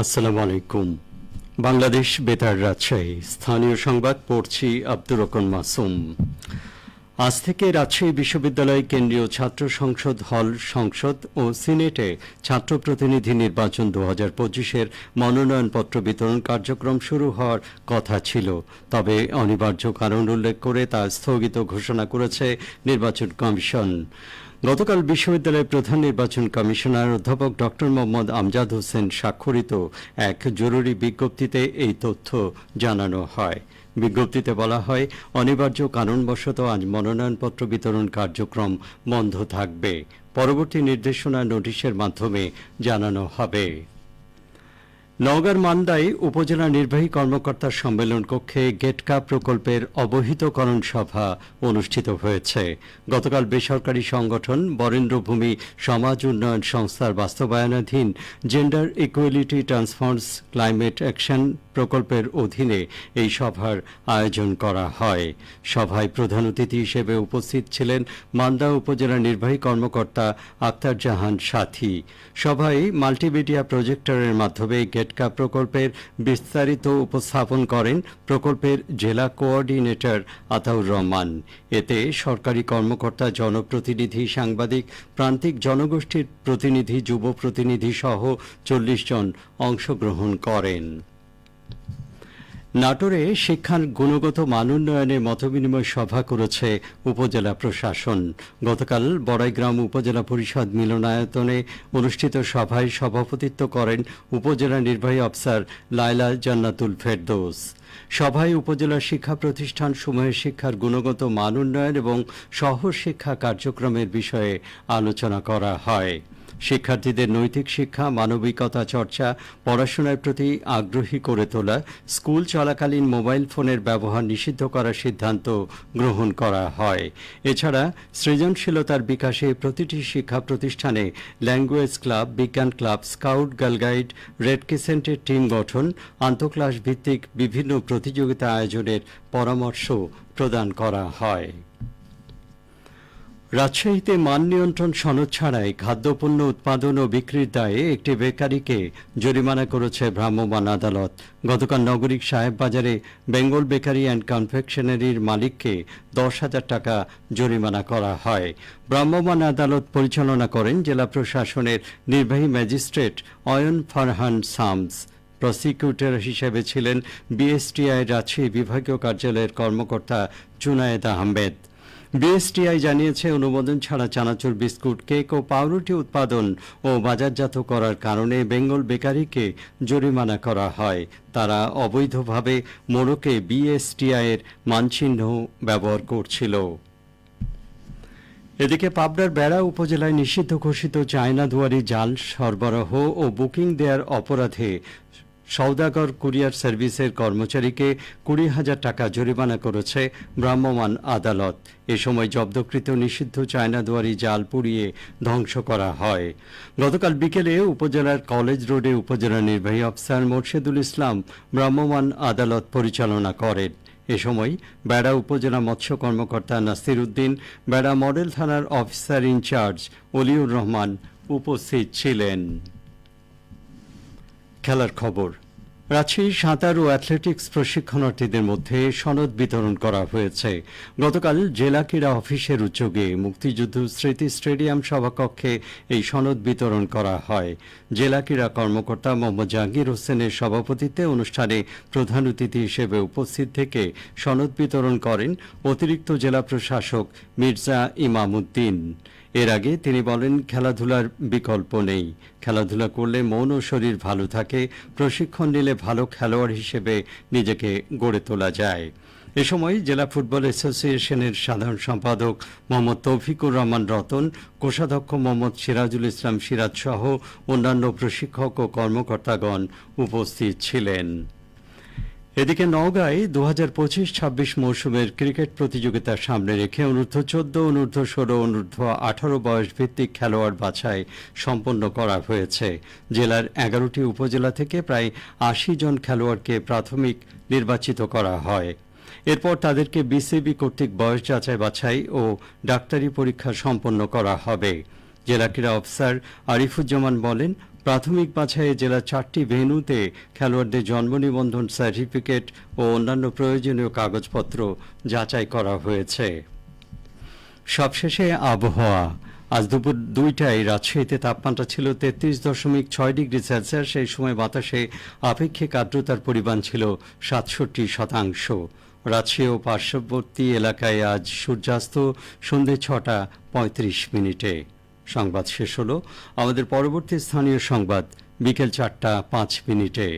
আসসালামু আলাইকুম। বাংলাদেশ বেতার রাজশাহী স্থানীয় সংবাদ পড়ছি আব্দুর রহমান মাসুম। আজ থেকে রাজশাহী বিশ্ববিদ্যালয় কেন্দ্রীয় ছাত্র সংসদ হল সংসদ ও সিনেটে ছাত্র প্রতিনিধি নির্বাচন 2025-এর মনোনয়নপত্র বিতরণ কার্যক্রম শুরু হওয়ার কথা ছিল, তবে অনিবার্য কারণ উল্লেখ করে তা স্থগিত ঘোষণা করেছে নির্বাচন কমিশন। গতকাল বিশ্ববিদ্যালয়ের প্রধান নির্বাচন কমিশনার অধ্যাপক ড মোহাম্মদ আমজাদ হোসেন স্বাক্ষরিত এক জরুরি বিজ্ঞপ্তিতে এই তথ্য জানানো হয়। বিজ্ঞপ্তিতে বলা হয়, অনিবার্য কারণবশত আজ মনোনয়নপত্র বিতরণ কার্যক্রম বন্ধ থাকবে। পরবর্তী নির্দেশনা নোটিশের মাধ্যমে জানানো হবে। নওগাঁর মান্দায় উপজেলা নির্বাহী কর্মকর্তার সম্মেলন কক্ষে গেটকা প্রকল্পের অবহিতকরণ সভা অনুষ্ঠিত হয়েছে। গতকাল বেসরকারি সংগঠন বরেন্দ্রভূমি সমাজ উন্নয়ন সংস্থার বাস্তবায়নাধীন gender equality transforms climate action প্রকল্পের অধীনে এই সভার আয়োজন করা হয়। সভায় প্রধান অতিথি হিসেবে উপস্থিত ছিলেন মান্দা উপজেলা নির্বাহী কর্মকর্তা আক্তার জাহান সাথী। সভায় মাল্টিমিডিয়া প্রজেক্টরের মাধ্যমে গেটকা প্রকল্পের বিস্তারিত উপস্থাপন করেন প্রকল্পের জেলা কোঅর্ডিনেটর আতাউর রহমান। এতে সরকারি কর্মকর্তা, জনপ্রতিনিধি, সাংবাদিক, প্রান্তিক জনগোষ্ঠীর প্রতিনিধি, যুব প্রতিনিধি সহ 40 জন অংশগ্রহণ করেন। নাটোরে শিক্ষার গুণগত মান উন্নয়নে মতবিনিময় সভা করেছে উপজেলা প্রশাসন। গতকাল বড়াইগ্রাম উপজেলা পরিষদ মিলনায়তনে অনুষ্ঠিত সভায় সভাপতিত্ব করেন উপজেলা নির্বাহী অফিসার লায়লা জান্নাতুল ফেরদৌস। সভায় উপজেলার শিক্ষা প্রতিষ্ঠানসমূহের শিক্ষার গুণগত মান উন্নয়ন এবং সহশিক্ষা কার্যক্রমের বিষয়ে আলোচনা করা হয়। শিক্ষার্থীদের নৈতিক শিক্ষা, মানবিকতা চর্চা, পড়াশোনার প্রতি আগ্রহী করে তোলা, স্কুল চলাকালীন মোবাইল ফোনের ব্যবহার নিষিদ্ধ করার সিদ্ধান্ত গ্রহণ করা হয়। এছাড়া সৃজনশীলতার বিকাশে প্রতিটি শিক্ষা প্রতিষ্ঠানে ল্যাঙ্গুয়েজ ক্লাব, বিজ্ঞান club, scout, girl guide, red ক্রিসেন্টের টিম গঠন, আন্তঃক্লাস ভিত্তিক বিভিন্ন প্রতিযোগিতা আয়োজনের পরামর্শ প্রদান করা হয়। রাজশাহীতে মান নিয়ন্ত্রণ সনদ ছাড়াই খাদ্যপণ্য উৎপাদন ও বিক্রির দায়ে একটি বেকারিকে জরিমানা করেছে ভ্রাম্যমাণ আদালত। গতকাল নগরীর সাহেববাজারে বেঙ্গল বেকারি অ্যান্ড কনফেকশনারির মালিককে 10,000 টাকা জরিমানা করা হয়। ভ্রাম্যমাণ আদালত পরিচালনা করেন জেলা প্রশাসনের নির্বাহী ম্যাজিস্ট্রেট অয়ন ফারহান সামস। প্রসিকিউটর হিসেবে ছিলেন বিএসটিআই রাজশাহী বিভাগীয় কার্যালয়ের কর্মকর্তা জুনায়েদ আহমেদ। বিএসটিআই জানিয়েছে, অনুমোদন ছাড়া চানাচুর, বিস্কুট, কেক ও পাউরুটি উৎপাদন ও বাজারজাত করার কারণে বেঙ্গল বেকারিকে জরিমানা করা হয়। তারা অবৈধভাবে মোড়কে বিএসটিআই এর মানচিহ্ন ব্যবহার করছিল। এদিকে পাবনার বেড়া উপজেলায় নিষিদ্ধ ঘোষিত চায়না দুয়ারি জাল সরবরাহ ও বুকিং দেওয়ার অপরাধে সওদাগর কুরিয়ার সার্ভিসের কর্মচারীকে 20,000 টাকা জরিমানা করেছে ভ্রাম্যমাণ আদালত। এ সময় জব্দকৃত নিষিদ্ধ চায়না দুয়ারি জাল পুড়িয়ে ধ্বংস করা হয়। গতকাল বিকেলে উপজেলার কলেজ রোডে উপজেলা নির্বাহী অফিসার মোর্শেদুল ইসলাম ভ্রাম্যমাণ আদালত পরিচালনা করেন। এ সময় বেড়া উপজেলা মৎস্য কর্মকর্তা নাসির উদ্দিন, বেড়া মডেল থানার অফিসার ইনচার্জ অলিউর রহমান উপস্থিত ছিলেন। খেলার খবর। রাজশাহী সাঁতার ও অ্যাথলেটিক্স প্রশিক্ষণার্থীদের মধ্যে সনদ বিতরণ করা হয়েছে। গতকাল জেলা ক্রীড়া অফিসের উদ্যোগে মুক্তিযুদ্ধ স্মৃতি স্টেডিয়াম সভাকক্ষে এই সনদ বিতরণ করা হয়। জেলা ক্রীড়া কর্মকর্তা মোহাম্মদ জাহাঙ্গীর হোসেনের সভাপতিত্বে অনুষ্ঠানে প্রধান অতিথি হিসেবে উপস্থিত থেকে সনদ বিতরণ করেন অতিরিক্ত জেলা প্রশাসক মির্জা ইমাম উদ্দিন। এর আগে তিনি বলেন, খেলাধুলার বিকল্প নেই। খেলাধুলা করলে মন ও শরীর ভালো থাকে। প্রশিক্ষণ নিলে ভালো খেলোয়াড় হিসেবে নিজেকে গড়ে তোলা যায়। এ সময় জেলা ফুটবল অ্যাসোসিয়েশনের সাধারণ সম্পাদক মোহাম্মদ তৌফিকুর রহমান রতন, কোষাধ্যক্ষ মোহাম্মদ সিরাজুল ইসলাম সিরাজ সহ অন্যান্য প্রশিক্ষক ও কর্মকর্তাগণ উপস্থিত ছিলেন। এদিকে নওগাঁয় 2025-26 মৌসুমের ক্রিকেট প্রতিযোগিতার সামনে রেখে অনূর্ধ্ব-14, অনূর্ধ্ব-16, অনূর্ধ্ব-18 বয়স ভিত্তিক খেলোয়াড় বাছাই সম্পন্ন করা হয়েছে। জেলার 11টি উপজেলা থেকে প্রায় 80 জন খেলোয়াড়কে প্রাথমিক নির্বাচিত করা হয়। এরপর তাদেরকে বিসিবি কর্তৃক বয়স যাচাই বাছাই ও ডাক্তারি পরীক্ষা সম্পন্ন করা হবে। জেলা ক্রীড়া অফিসার আরিফুজ্জামান বলেন, প্রাথমিক বাছাইয়ে জেলার 4টি ভেন্যুতে খেলোয়াড়দের জন্ম নিবন্ধন সার্টিফিকেট ও অন্যান্য প্রয়োজনীয় কাগজপত্র যাচাই করা হয়েছে। সবশেষে আবহাওয়া। আজ দুপুর 2টায় রাজশাহীতে তাপমাত্রা ছিল 33.6 ডিগ্রি সেলসিয়াস। সেই সময় বাতাসে আপেক্ষিক আর্দ্রতার পরিমাণ ছিল 67%। রাজশাহী ও পার্শ্ববর্তী এলাকায় আজ সূর্যাস্ত সন্ধ্যে 6:35। সংবাদ শেষ হলো। আমাদের পরবর্তী স্থানীয় সংবাদ বিকেল 4:05।